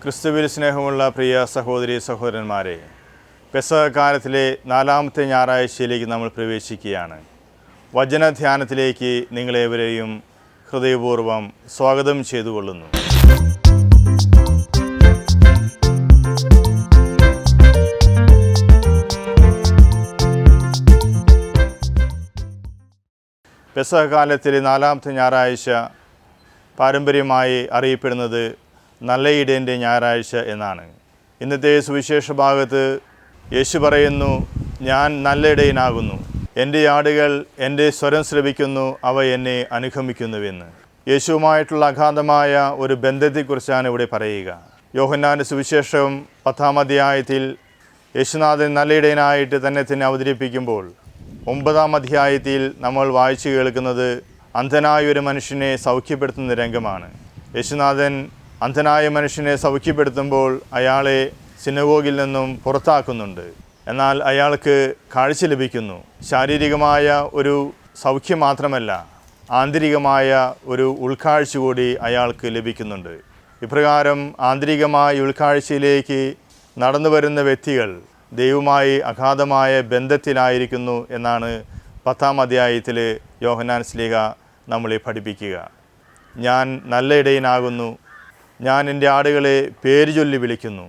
ക്രിസ്തുവിൽ സ്നേഹമുള്ള പ്രിയ സഹോദരി സഹോദരന്മാരെ, പെസഹക്കാലത്തിലെ 4-ാമത്തെ ഞായറാഴ്ചയിലേക്ക് നമ്മൾ പ്രവേശിക്കുകയാണ്. വചനധ്യാനത്തിലേക്ക് നിങ്ങളേവരെയും ഹൃദയപൂർവ്വം സ്വാഗതം ചെയ്തുകൊള്ളുന്നു. പെസഹക്കാലത്തിലെ 4-ാമത്തെ ഞായറാഴ്ച പാരമ്പര്യമായി അറിയപ്പെടുന്നത് നല്ല ഇടയൻ്റെ ഞായറാഴ്ച എന്നാണ്. ഇന്നത്തെ സുവിശേഷ ഭാഗത്ത് യേശു പറയുന്നു, ഞാൻ നല്ല ഇടയനാകുന്നു, എൻ്റെ ആടുകൾ എൻ്റെ സ്വരം ശ്രവിക്കുന്നു, അവ എന്നെ അനുഗമിക്കുന്നുവെന്ന്. യേശുവുമായിട്ടുള്ള അഗാധമായ ഒരു ബന്ധത്തെക്കുറിച്ചാണ് ഇവിടെ പറയുക. യോഹന്നാൻ്റെ സുവിശേഷം 10-ാം അധ്യായത്തിൽ യേശുനാഥൻ നല്ല ഇടയനായിട്ട് തന്നെ അവതരിപ്പിക്കുമ്പോൾ 9-ാം അധ്യായത്തിൽ നമ്മൾ വായിച്ചു കേൾക്കുന്നത് അന്ധനായ ഒരു മനുഷ്യനെ സൗഖ്യപ്പെടുത്തുന്ന രംഗമാണ്. യേശുനാഥൻ അന്ധനായ മനുഷ്യനെ സൗഖ്യപ്പെടുത്തുമ്പോൾ അയാളെ സിനഗോഗിൽ നിന്നും പുറത്താക്കുന്നുണ്ട്. എന്നാൽ അയാൾക്ക് കാഴ്ച ലഭിക്കുന്നു. ശാരീരികമായ ഒരു സൗഖ്യം മാത്രമല്ല, ആന്തരികമായ ഒരു ഉൾക്കാഴ്ച കൂടി അയാൾക്ക് ലഭിക്കുന്നുണ്ട്. ഇപ്രകാരം ആന്തരികമായ ഉൾക്കാഴ്ചയിലേക്ക് നടന്നു വരുന്ന വ്യക്തികൾ ദൈവവുമായി അഗാധമായ ബന്ധത്തിലായിരിക്കുന്നു എന്നാണ് 10-ാം അധ്യായത്തിൽ യോഹന്നാൻ ശ്ലീഹ നമ്മളെ പഠിപ്പിക്കുക. ഞാൻ നല്ല ഇടയനാകുന്നു, ഞാൻ എൻ്റെ ആടുകളെ പേര് ചൊല്ലി വിളിക്കുന്നു.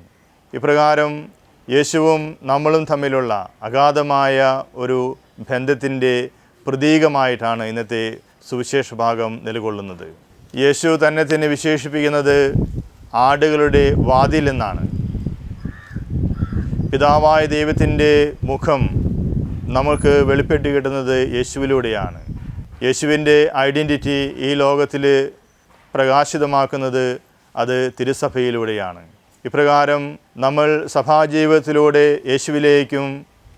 ഇപ്രകാരം യേശുവും നമ്മളും തമ്മിലുള്ള അഗാധമായ ഒരു ബന്ധത്തിൻ്റെ പ്രതീകമായിട്ടാണ് ഇന്നത്തെ സുവിശേഷ ഭാഗം നിലകൊള്ളുന്നത്. യേശു തന്നെ വിശേഷിപ്പിക്കുന്നത് ആടുകളുടെ വാതിൽ എന്നാണ്. പിതാവായ ദൈവത്തിൻ്റെ മുഖം നമുക്ക് വെളിപ്പെട്ട് കിട്ടുന്നത് യേശുവിലൂടെയാണ്. യേശുവിൻ്റെ ഐഡൻറ്റിറ്റി ഈ ലോകത്തിൽ പ്രകാശിതമാക്കുന്നത് അത് തിരുസഭയിലൂടെയാണ്. ഇപ്രകാരം നമ്മൾ സഭാജീവിതത്തിലൂടെ യേശുവിലേക്കും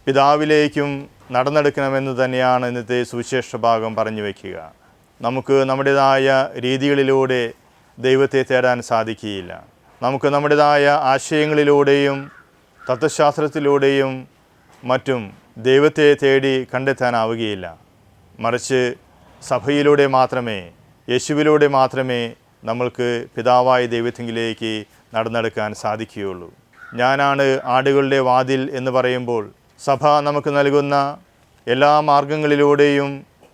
പിതാവിലേക്കും നടന്നെടുക്കണമെന്ന് തന്നെയാണ് ഇന്നത്തെ സുവിശേഷ ഭാഗം പറഞ്ഞു വയ്ക്കുക. നമുക്ക് നമ്മുടേതായ രീതികളിലൂടെ ദൈവത്തെ തേടാൻ സാധിക്കുകയില്ല. നമുക്ക് നമ്മുടേതായ ആശയങ്ങളിലൂടെയും തത്വശാസ്ത്രത്തിലൂടെയും മറ്റും ദൈവത്തെ തേടി കണ്ടെത്താനാവുകയില്ല. മറിച്ച് സഭയിലൂടെ മാത്രമേ, യേശുവിലൂടെ മാത്രമേ നമ്മൾക്ക് പിതാവായ ദൈവത്തിങ്കിലേക്ക് നടന്നെടുക്കാൻ സാധിക്കുകയുള്ളൂ. ഞാനാണ് ആടുകളുടെ വാതിൽ എന്ന് പറയുമ്പോൾ സഭ നമുക്ക് നൽകുന്ന എല്ലാ മാർഗങ്ങളിലൂടെയും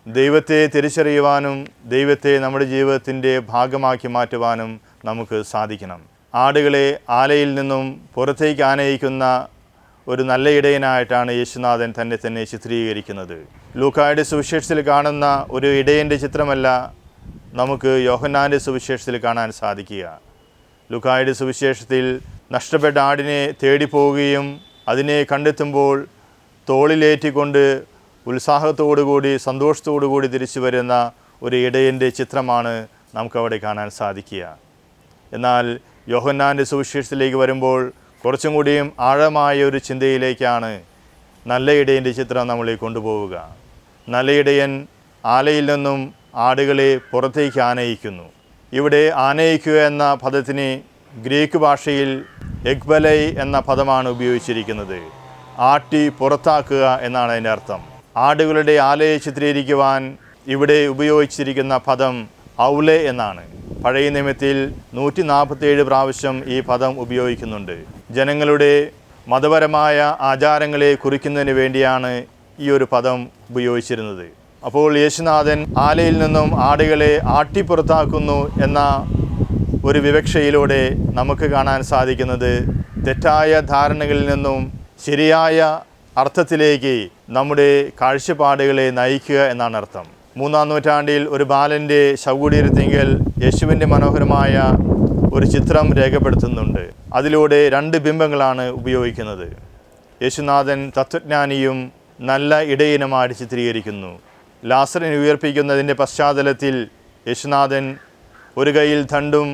ദൈവത്തെ തിരിച്ചറിയുവാനും ദൈവത്തെ നമ്മുടെ ജീവിതത്തിൻ്റെ ഭാഗമാക്കി മാറ്റുവാനും നമുക്ക് സാധിക്കണം. ആടുകളെ ആലയിൽ നിന്നും പുറത്തേക്ക് ആനയിക്കുന്ന ഒരു നല്ല ഇടയനായിട്ടാണ് യേശുനാഥൻ തന്നെ ചിത്രീകരിക്കുന്നത്. ലൂക്കായുടെ സുവിശേഷത്തിൽ കാണുന്ന ഒരു ഇടയൻ്റെ ചിത്രമല്ല നമുക്ക് യോഹന്നാൻ്റെ സുവിശേഷത്തിൽ കാണാൻ സാധിക്കുക. ലൂക്കായുടെ സുവിശേഷത്തിൽ നഷ്ടപ്പെട്ട ആടിനെ തേടിപ്പോവുകയും അതിനെ കണ്ടെത്തുമ്പോൾ തോളിലേറ്റിക്കൊണ്ട് ഉത്സാഹത്തോടുകൂടി സന്തോഷത്തോടുകൂടി തിരിച്ചു വരുന്ന ഒരു ഇടയൻ്റെ ചിത്രമാണ് നമുക്കവിടെ കാണാൻ സാധിക്കുക. എന്നാൽ യോഹന്നാൻ്റെ സുവിശേഷത്തിലേക്ക് വരുമ്പോൾ കുറച്ചും കൂടിയും ആഴമായ ഒരു ചിന്തയിലേക്കാണ് നല്ല ഇടയൻ്റെ ചിത്രം നമ്മളെ കൊണ്ടുപോവുക. നല്ല ഇടയൻ ആലയിൽ നിന്നും ആടുകളെ പുറത്തേക്ക് ആനയിക്കുന്നു. ഇവിടെ ആനയിക്കുക എന്ന പദത്തിന് ഗ്രീക്ക് ഭാഷയിൽ എഗ്ബലൈ എന്ന പദമാണ് ഉപയോഗിച്ചിരിക്കുന്നത്. ആട്ടി പുറത്താക്കുക എന്നാണ് അതിൻ്റെ അർത്ഥം. ആടുകളുടെ ആലയെ ചിത്രീകരിക്കുവാൻ ഇവിടെ ഉപയോഗിച്ചിരിക്കുന്ന പദം ഔലെ എന്നാണ്. പഴയ നിയമത്തിൽ 147 പ്രാവശ്യം ഈ പദം ഉപയോഗിക്കുന്നുണ്ട്. ജനങ്ങളുടെ മതപരമായ ആചാരങ്ങളെ കുറിക്കുന്നതിന് വേണ്ടിയാണ് ഈ ഒരു പദം ഉപയോഗിച്ചിരുന്നത്. അപ്പോൾ യേശുനാഥൻ ആലയിൽ നിന്നും ആടുകളെ ആട്ടിപ്പുറത്താക്കുന്നു എന്ന ഒരു വിവക്ഷയിലൂടെ നമുക്ക് കാണാൻ സാധിക്കുന്നത് തെറ്റായ ധാരണകളിൽ നിന്നും ശരിയായ അർത്ഥത്തിലേക്ക് നമ്മുടെ കാഴ്ചപ്പാടുകളെ നയിക്കുക എന്നാണ് അർത്ഥം. 3-ാം നൂറ്റാണ്ടിൽ ഒരു ബാലൻ്റെ ശവകുടീരത്തിങ്കൽ യേശുവിൻ്റെ മനോഹരമായ ഒരു ചിത്രം രേഖപ്പെടുത്തുന്നുണ്ട്. അതിലൂടെ 2 ബിംബങ്ങളാണ് ഉപയോഗിക്കുന്നത്. യേശുനാഥൻ തത്വജ്ഞാനിയും നല്ല ഇടയനുമായി ചിത്രീകരിക്കുന്നു. ലാസറിനെ ഉയർപ്പിക്കുന്നതിൻ്റെ പശ്ചാത്തലത്തിൽ യേശുനാഥൻ ഒരു കൈയിൽ ദണ്ഡും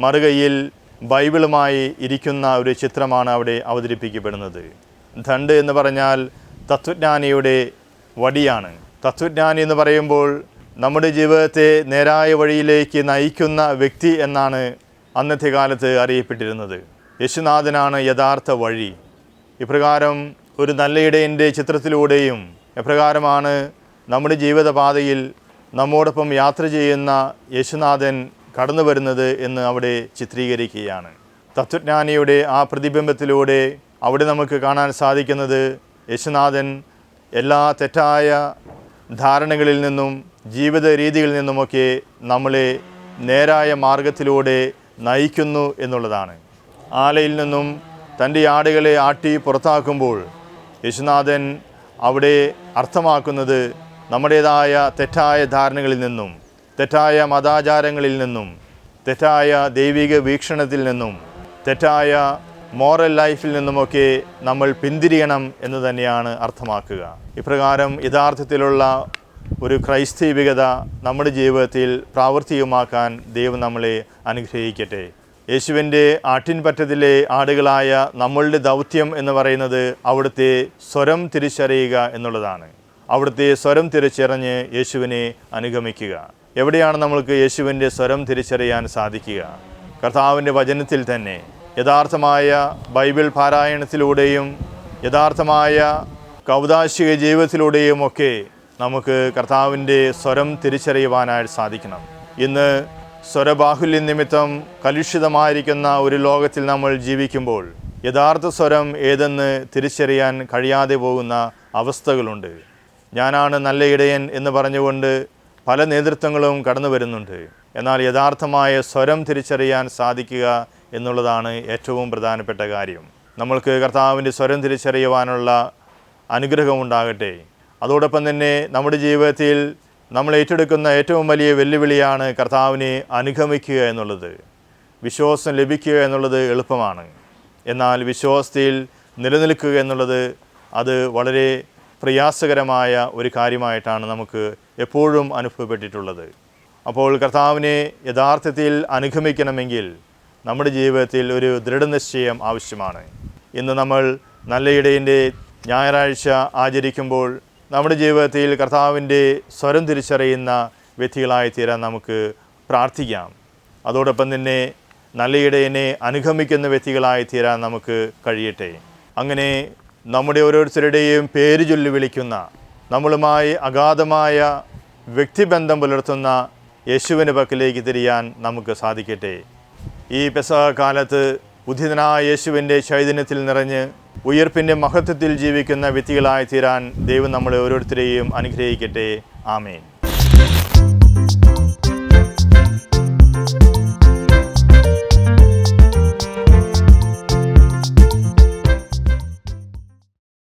മറുകൈയിൽ ബൈബിളുമായി ഇരിക്കുന്ന ഒരു ചിത്രമാണ് അവിടെ അവതരിപ്പിക്കപ്പെടുന്നത്. ദണ്ഡ് എന്ന് പറഞ്ഞാൽ തത്വജ്ഞാനിയുടെ വടിയാണ്. തത്വജ്ഞാനി എന്ന് പറയുമ്പോൾ നമ്മുടെ ജീവിതത്തെ നേരായ വഴിയിലേക്ക് നയിക്കുന്ന വ്യക്തി എന്നാണ് അന്നത്തെ കാലത്ത് അറിയപ്പെട്ടിരുന്നത്. യേശുനാഥനാണ് യഥാർത്ഥ വഴി. ഇപ്രകാരം ഒരു നല്ല ഇടയൻ്റെ ചിത്രത്തിലൂടെയും എപ്രകാരമാണ് നമ്മുടെ ജീവിതപാതയിൽ നമ്മോടൊപ്പം യാത്ര ചെയ്യുന്ന യേശുനാഥൻ കടന്നു വരുന്നത് എന്ന് അവിടെ ചിത്രീകരിക്കുകയാണ്. തത്വജ്ഞാനിയുടെ ആ പ്രതിബിംബത്തിലൂടെ അവിടെ നമുക്ക് കാണാൻ സാധിക്കുന്നത് യേശുനാഥൻ എല്ലാ തെറ്റായ ധാരണകളിൽ നിന്നും ജീവിത രീതികളിൽ നിന്നുമൊക്കെ നമ്മളെ നേരായ മാർഗത്തിലൂടെ നയിക്കുന്നു എന്നുള്ളതാണ്. ആലയിൽ നിന്നും തൻ്റെ ആടുകളെ ആട്ടി പുറത്താക്കുമ്പോൾ യേശുനാഥൻ അവിടെ അർത്ഥമാക്കുന്നത് നമ്മുടേതായ തെറ്റായ ധാരണകളിൽ നിന്നും, തെറ്റായ മതാചാരങ്ങളിൽ നിന്നും, തെറ്റായ ദൈവിക വീക്ഷണത്തിൽ നിന്നും, തെറ്റായ മോറൽ ലൈഫിൽ നിന്നുമൊക്കെ നമ്മൾ പിന്തിരിയണം എന്ന് തന്നെയാണ് അർത്ഥമാക്കുക. ഇപ്രകാരം യഥാർത്ഥത്തിലുള്ള ഒരു ക്രൈസ്തവികത നമ്മുടെ ജീവിതത്തിൽ പ്രാവർത്തികമാക്കാൻ ദൈവം നമ്മളെ അനുഗ്രഹിക്കട്ടെ. യേശുവിൻ്റെ ആട്ടിൻപറ്റത്തിലെ ആടുകളായ നമ്മളുടെ ദൗത്യം എന്ന് പറയുന്നത് അവിടുത്തെ സ്വരം തിരിച്ചറിയുക എന്നുള്ളതാണ്. അവിടുത്തെ സ്വരം തിരിച്ചറിഞ്ഞ് യേശുവിനെ അനുഗമിക്കുക. എവിടെയാണ് നമ്മൾക്ക് യേശുവിൻ്റെ സ്വരം തിരിച്ചറിയാൻ സാധിക്കുക? കർത്താവിൻ്റെ വചനത്തിൽ തന്നെ. യഥാർത്ഥമായ ബൈബിൾ പാരായണത്തിലൂടെയും യഥാർത്ഥമായ കൗദാശിക ജീവിതത്തിലൂടെയും ഒക്കെ നമുക്ക് കർത്താവിൻ്റെ സ്വരം തിരിച്ചറിയുവാനായിട്ട് സാധിക്കണം. ഇന്ന് സ്വരബാഹുല്യ നിമിത്തം കലുഷിതമായിരിക്കുന്ന ഒരു ലോകത്തിൽ നമ്മൾ ജീവിക്കുമ്പോൾ യഥാർത്ഥ സ്വരം ഏതെന്ന് തിരിച്ചറിയാൻ കഴിയാതെ പോകുന്ന അവസ്ഥകളുണ്ട്. ഞാനാണ് നല്ല ഇടയൻ എന്ന് പറഞ്ഞുകൊണ്ട് പല നേതൃത്വങ്ങളും കടന്നു വരുന്നുണ്ട്. എന്നാൽ യഥാർത്ഥമായ സ്വരം തിരിച്ചറിയാൻ സാധിക്കുക എന്നുള്ളതാണ് ഏറ്റവും പ്രധാനപ്പെട്ട കാര്യം. നമ്മൾക്ക് കർത്താവിൻ്റെ സ്വരം തിരിച്ചറിയുവാനുള്ള അനുഗ്രഹമുണ്ടാകട്ടെ. അതോടൊപ്പം തന്നെ നമ്മുടെ ജീവിതത്തിൽ നമ്മൾ ഏറ്റെടുക്കുന്ന ഏറ്റവും വലിയ വെല്ലുവിളിയാണ് കർത്താവിനെ അനുഗമിക്കുക എന്നുള്ളത്. വിശ്വാസം ലഭിക്കുക എന്നുള്ളത് എളുപ്പമാണ്. എന്നാൽ വിശ്വാസത്തിൽ നിലനിൽക്കുക എന്നുള്ളത് അത് വളരെ പ്രയാസകരമായ ഒരു കാര്യമായിട്ടാണ് നമുക്ക് എപ്പോഴും അനുഭവപ്പെട്ടിട്ടുള്ളത്. അപ്പോൾ കർത്താവിനെ യഥാർത്ഥത്തിൽ അനുഗമിക്കണമെങ്കിൽ നമ്മുടെ ജീവിതത്തിൽ ഒരു ദൃഢനിശ്ചയം ആവശ്യമാണ്. ഇന്ന് നമ്മൾ നല്ല ഇടയൻ്റെ ഞായറാഴ്ച ആചരിക്കുമ്പോൾ നമ്മുടെ ജീവിതത്തിൽ കർത്താവിൻ്റെ സ്വരം തിരിച്ചറിയുന്ന വ്യക്തികളായി തീരാൻ നമുക്ക് പ്രാർത്ഥിക്കാം. അതോടൊപ്പം തന്നെ നല്ല ഇടയനെ അനുഗമിക്കുന്ന വ്യക്തികളായി തീരാൻ നമുക്ക് കഴിയട്ടെ. അങ്ങനെ നമ്മുടെ ഓരോരുത്തരുടെയും പേര് ചൊല്ലി വിളിക്കുന്ന, നമ്മളുമായി അഗാധമായ വ്യക്തിബന്ധം പുലർത്തുന്ന യേശുവിൻ്റെ പക്കലേക്ക് തിരിയാൻ നമുക്ക് സാധിക്കട്ടെ. ഈ പെസഹ കാലത്ത് ഉദ്ധിതനായ യേശുവിൻ്റെ ചൈതന്യത്തിൽ നിറഞ്ഞ് ഉയർപ്പിൻ്റെ മഹത്വത്തിൽ ജീവിക്കുന്ന വ്യക്തികളായി തീരാൻ ദൈവം നമ്മളെ ഓരോരുത്തരെയും അനുഗ്രഹിക്കട്ടെ. ആമേൻ.